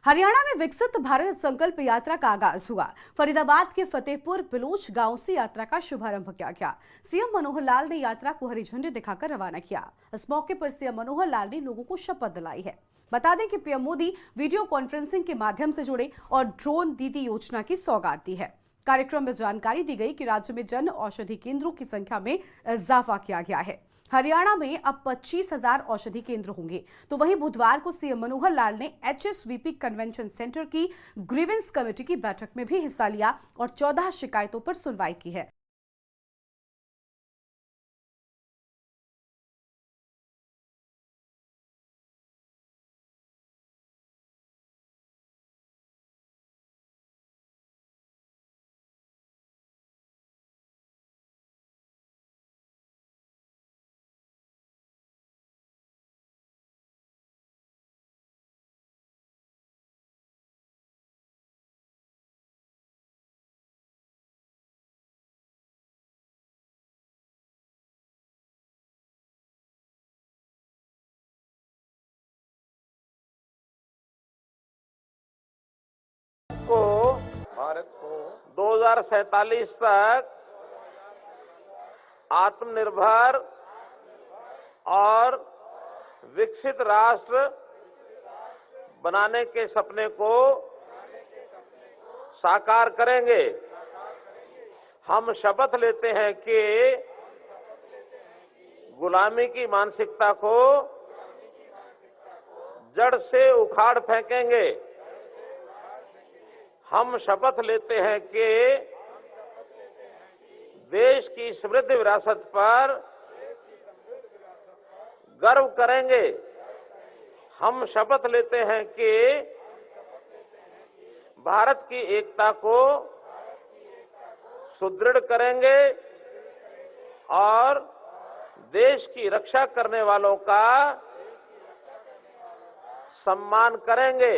हरियाणा में विकसित भारत संकल्प यात्रा का आगाज हुआ। फरीदाबाद के फतेहपुर बलूच गांव से यात्रा का शुभारंभ किया गया। सीएम मनोहर लाल ने यात्रा को हरी झंडी दिखाकर रवाना किया। इस मौके पर सीएम मनोहर लाल ने लोगों को शपथ दिलाई है। बता दें कि पीएम मोदी वीडियो कॉन्फ्रेंसिंग के माध्यम से जुड़े और ड्रोन दीदी योजना की सौगात दी है। कार्यक्रम में जानकारी दी गई कि राज्य में जन औषधि केंद्रों की संख्या में इजाफा किया गया है। हरियाणा में अब 25,000 औषधि केंद्र होंगे। तो वहीं बुधवार को सीएम मनोहर लाल ने HSVP कन्वेंशन सेंटर की ग्रीवेंस कमेटी की बैठक में भी हिस्सा लिया और 14 शिकायतों पर सुनवाई की है। भारत को 2047 तक आत्मनिर्भर और विकसित राष्ट्र बनाने के सपने को साकार करेंगे। हम शपथ लेते हैं कि गुलामी की मानसिकता को जड़ से उखाड़ फेंकेंगे। हम शपथ लेते हैं कि देश की समृद्ध विरासत पर गर्व करेंगे। हम शपथ लेते हैं कि भारत की एकता को सुदृढ़ करेंगे और देश की रक्षा करने वालों का सम्मान करेंगे।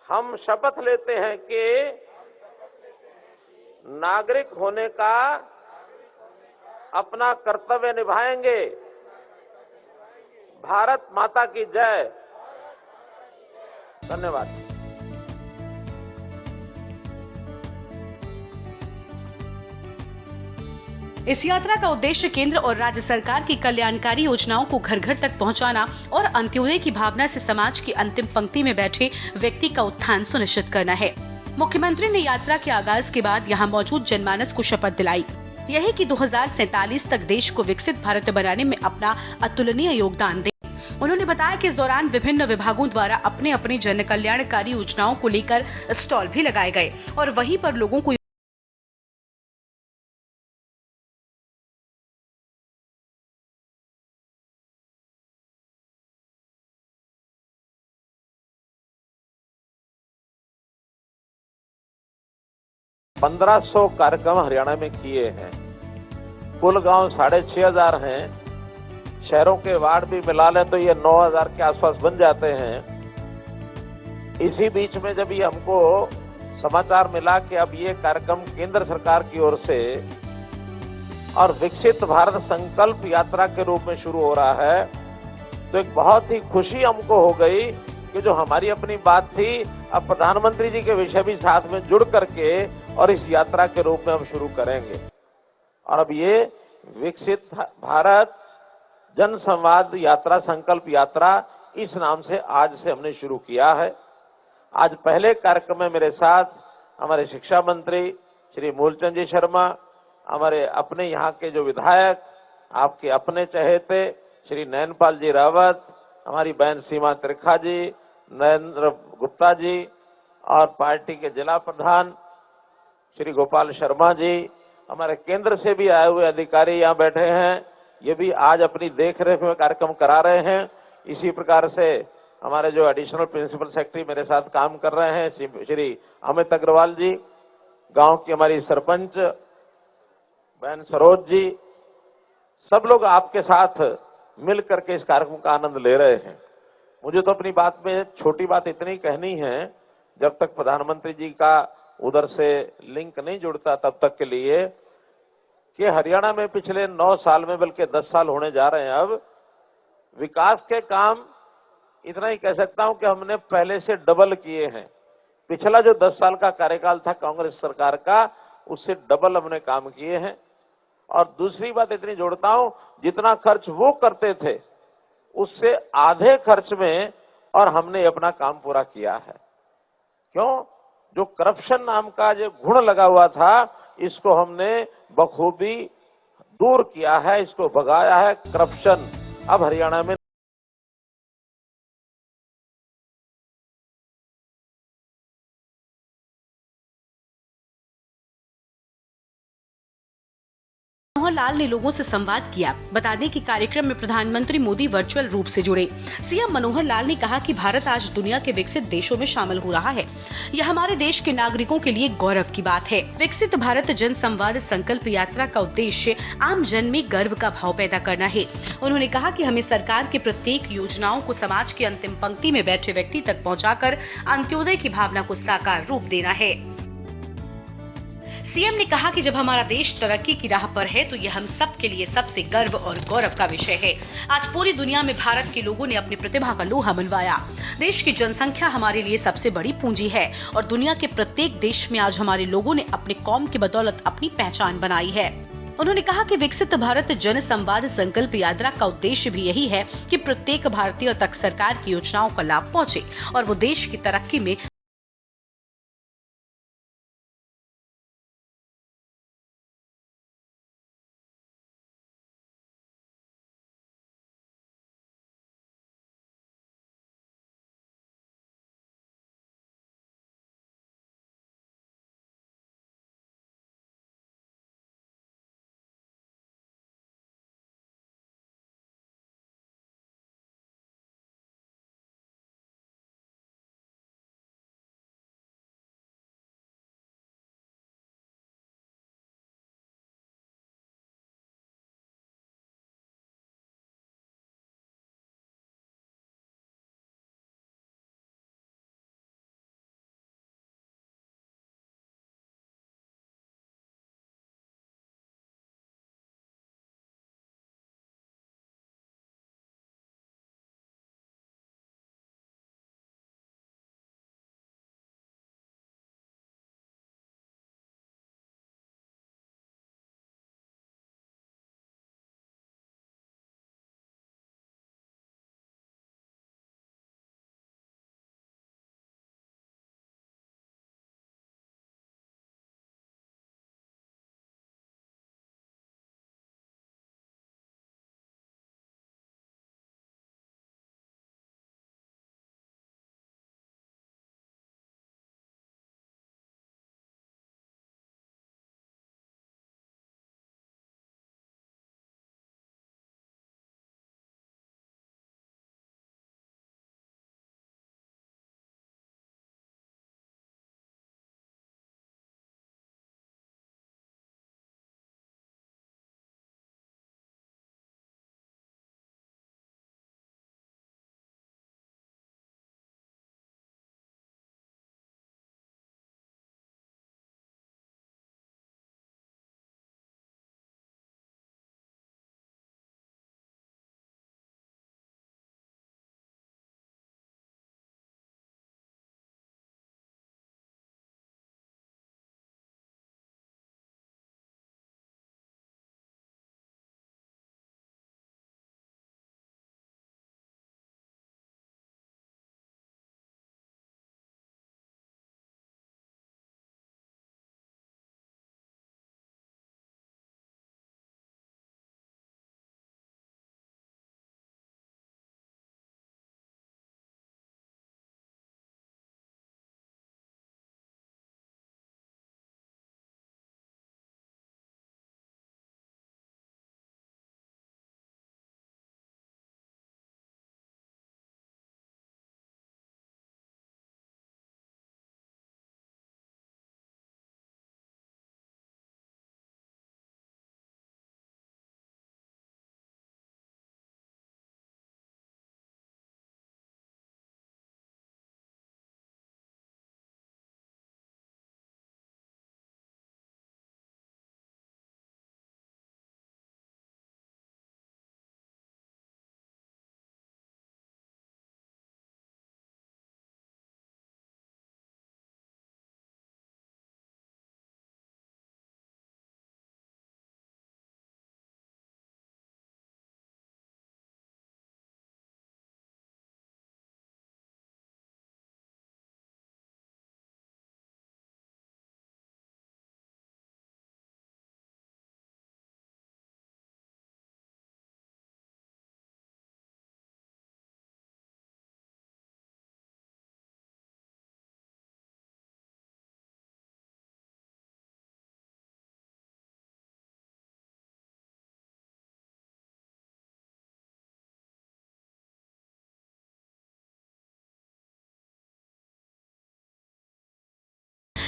हम शपथ लेते हैं कि नागरिक होने का अपना कर्तव्य निभाएंगे। भारत माता की जय। धन्यवाद। इस यात्रा का उद्देश्य केंद्र और राज्य सरकार की कल्याणकारी योजनाओं को घर घर तक पहुंचाना और अंत्योदय की भावना से समाज की अंतिम पंक्ति में बैठे व्यक्ति का उत्थान सुनिश्चित करना है। मुख्यमंत्री ने यात्रा के आगाज के बाद यहां मौजूद जनमानस को शपथ दिलाई। यही कि 2047 तक देश को विकसित भारत बनाने में अपना अतुलनीय योगदान दें। उन्होंने बताया कि इस दौरान विभिन्न विभागों द्वारा अपने अपने जन कल्याणकारी योजनाओं को लेकर स्टॉल भी लगाए गए और वहीं पर लोगों को पंद्रह 1500 कार्यक्रम हरियाणा में किए हैं। कुल गांव 6,500 हैं। शहरों के वार्ड भी मिला लें तो ये 9,000 के आसपास बन जाते हैं। इसी बीच में जब ये हमको समाचार मिला कि अब ये कार्यक्रम केंद्र सरकार की ओर से और विकसित भारत संकल्प यात्रा के रूप में शुरू हो रहा है, तो एक बहुत ही खुशी हमको हो गई कि जो हमारी अपनी बात थी, अब प्रधानमंत्री जी के विषय भी साथ में जुड़ करके और इस यात्रा के रूप में हम शुरू करेंगे। और अब ये विकसित भारत जन संवाद यात्रा संकल्प यात्रा इस नाम से आज से हमने शुरू किया है। आज पहले कार्यक्रम में मेरे साथ हमारे शिक्षा मंत्री श्री मूलचंद जी शर्मा, हमारे अपने यहाँ के जो विधायक, आपके अपने चहेते श्री नयनपाल जी रावत, हमारी बहन सीमा त्रिखा जी, नरेंद्र गुप्ता जी और पार्टी के जिला प्रधान श्री गोपाल शर्मा जी, हमारे केंद्र से भी आए हुए अधिकारी यहाँ बैठे हैं। ये भी आज अपनी देखरेख में कार्यक्रम करा रहे हैं। इसी प्रकार से हमारे जो एडिशनल प्रिंसिपल सेक्रेटरी मेरे साथ काम कर रहे हैं श्री अमित अग्रवाल जी, गांव की हमारी सरपंच बहन सरोज जी, सब लोग आपके साथ मिल करके इस कार्यक्रम का आनंद ले रहे हैं। मुझे तो अपनी बात में छोटी बात इतनी कहनी है, जब तक प्रधानमंत्री जी का उधर से लिंक नहीं जुड़ता तब तक के लिए, कि हरियाणा में पिछले 9 साल में बल्कि 10 साल होने जा रहे हैं अब, विकास के काम इतना ही कह सकता हूं कि हमने पहले से डबल किए हैं। पिछला जो 10 साल का कार्यकाल था कांग्रेस सरकार का, उससे डबल हमने काम किए हैं। और दूसरी बात इतनी जोड़ता हूं, जितना खर्च वो करते थे उससे आधे खर्च में और हमने अपना काम पूरा किया है। क्यों? जो करप्शन नाम का जो गुण लगा हुआ था, इसको हमने बखूबी दूर किया है, इसको भगाया है। करप्शन अब हरियाणा में मनोहर लाल ने लोगों से संवाद किया। बता दें कि कार्यक्रम में प्रधानमंत्री मोदी वर्चुअल रूप से जुड़े। सीएम मनोहर लाल ने कहा कि भारत आज दुनिया के विकसित देशों में शामिल हो रहा है। यह हमारे देश के नागरिकों के लिए गौरव की बात है। विकसित भारत जन संवाद संकल्प यात्रा का उद्देश्य आम जन में गर्व का भाव पैदा करना है। उन्होंने कहा कि हमें सरकार की प्रत्येक योजनाओं को समाज की अंतिम पंक्ति में बैठे व्यक्ति तक पहुंचाकर अंत्योदय की भावना को साकार रूप देना है। सीएम ने कहा कि जब हमारा देश तरक्की की राह पर है तो यह हम सब के लिए सबसे गर्व और गौरव का विषय है। आज पूरी दुनिया में भारत के लोगों ने अपनी प्रतिभा का लोहा मनवाया। देश की जनसंख्या हमारे लिए सबसे बड़ी पूंजी है और दुनिया के प्रत्येक देश में आज हमारे लोगों ने अपने कौम की बदौलत अपनी पहचान बनाई है। उन्होंने कहा कि विकसित भारत जन संवाद संकल्प यात्रा का उद्देश्य भी यही है कि प्रत्येक भारतीय तक सरकार की योजनाओं का लाभ पहुंचे और वो देश की तरक्की में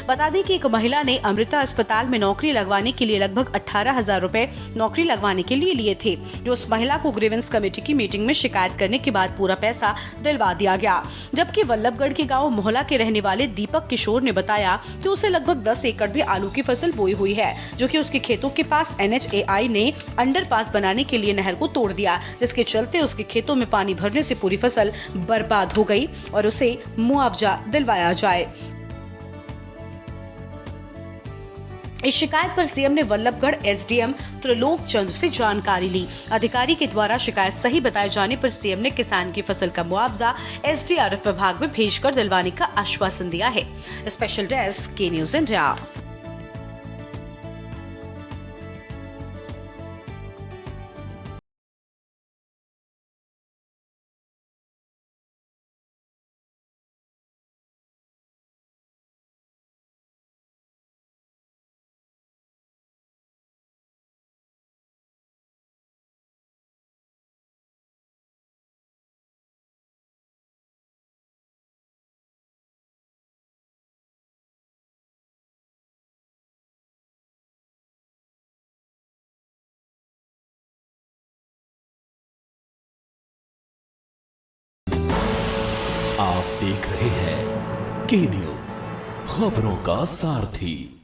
बता दें कि एक महिला ने अमृता अस्पताल में नौकरी लगवाने के लिए लगभग 18,000 रुपए नौकरी लगवाने के लिए लिए थे, जो उस महिला को ग्रीवेंस कमेटी की मीटिंग में शिकायत करने के बाद पूरा पैसा दिलवा दिया गया। जबकि वल्लभगढ़ के गाँव मोहला के रहने वाले दीपक किशोर ने बताया कि उसे लगभग 10 एकड़ भी आलू की फसल बोई हुई है, जो कि उसके खेतों के पास NHAI ने अंडरपास बनाने के लिए नहर को तोड़ दिया, जिसके चलते उसके खेतों में पानी भरने से पूरी फसल बर्बाद हो गई और उसे मुआवजा दिलवाया जाए। इस शिकायत पर सीएम ने वल्लभगढ़ SDM त्रिलोक चंद्र से जानकारी ली। अधिकारी के द्वारा शिकायत सही बताए जाने पर सीएम ने किसान की फसल का मुआवजा SDRF विभाग में भेजकर दिलवाने का आश्वासन दिया है। स्पेशल डेस्क के न्यूज़ इंडिया। आप देख रहे हैं के न्यूज़, खबरों का सारथी।